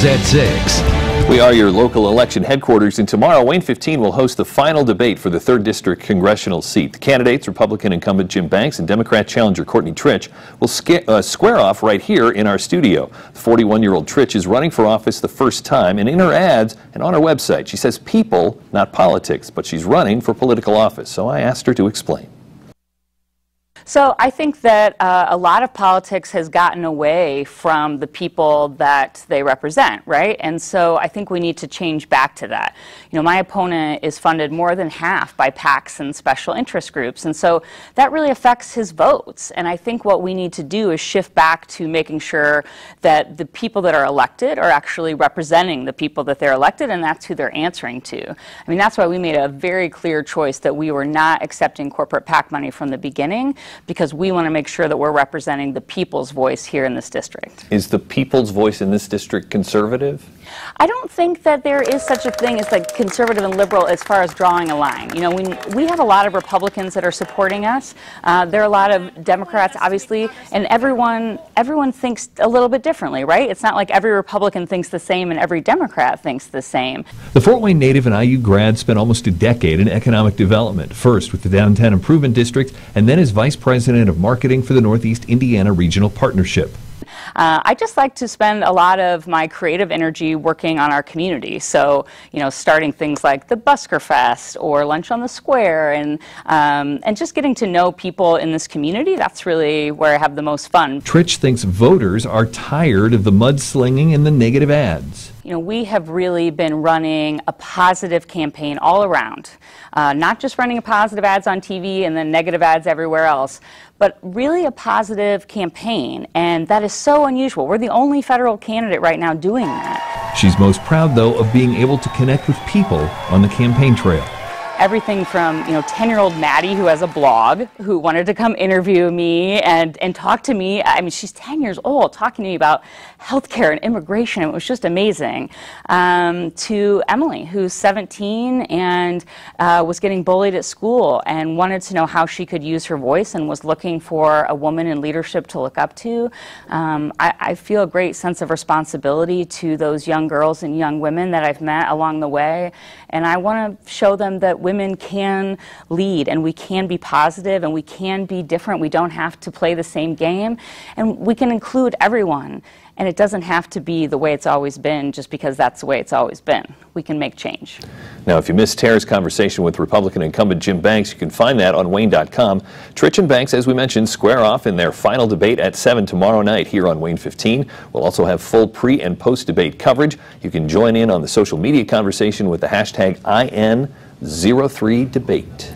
News at 6. We are your local election headquarters, and tomorrow Wayne 15 will host the final debate for the 3rd District congressional seat. The candidates, Republican incumbent Jim Banks and Democrat challenger Courtney Tritch, will square off right here in our studio. The 41-year-old Tritch is running for office the first time, and in her ads and on her website, she says people, not politics, but she's running for political office. So I asked her to explain. So I think that a lot of politics has gotten away from the people that they represent, right? And so I think we need to change back to that. You know, my opponent is funded more than half by PACs and special interest groups, and so that really affects his votes. And I think what we need to do is shift back to making sure that the people that are elected are actually representing the people that they're elected, and that's who they're answering to. I mean, that's why we made a very clear choice that we were not accepting corporate PAC money from the beginning, because we want to make sure that we're representing the people's voice here in this district. Is the people's voice in this district conservative? I don't think that there is such a thing as like conservative and liberal as far as drawing a line. You know, we have a lot of Republicans that are supporting us. There are a lot of Democrats, obviously, and everyone thinks a little bit differently, right? It's not like every Republican thinks the same and every Democrat thinks the same. The Fort Wayne native and IU grad spent almost a decade in economic development, first with the Downtown Improvement District and then as Vice President of Marketing for the Northeast Indiana Regional Partnership. I just like to spend a lot of my creative energy working on our community. So, you know, starting things like the Busker Fest or Lunch on the Square, and just getting to know people in this community. That's really where I have the most fun. Tritch thinks voters are tired of the mudslinging and the negative ads. You know, we have really been running a positive campaign all around. Not just running a positive ads on TV and then negative ads everywhere else, but really a positive campaign, and that is so unusual. We're the only federal candidate right now doing that. She's most proud, though, of being able to connect with people on the campaign trail. Everything from, you know, 10-year-old Maddie, who has a blog, who wanted to come interview me and talk to me. I mean, she's 10 years old, talking to me about healthcare and immigration. It was just amazing. To Emily, who's 17 and was getting bullied at school and wanted to know how she could use her voice and was looking for a woman in leadership to look up to. I feel a great sense of responsibility to those young girls and young women that I've met along the way, and I want to show them that women can lead, and we can be positive, and we can be different. We don't have to play the same game, and we can include everyone. And it doesn't have to be the way it's always been just because that's the way it's always been. We can make change. Now, if you missed Tara's conversation with Republican incumbent Jim Banks, you can find that on Wayne.com. Tritch and Banks, as we mentioned, square off in their final debate at 7 tomorrow night here on Wayne 15. We'll also have full pre- and post-debate coverage. You can join in on the social media conversation with the hashtag IN03debate.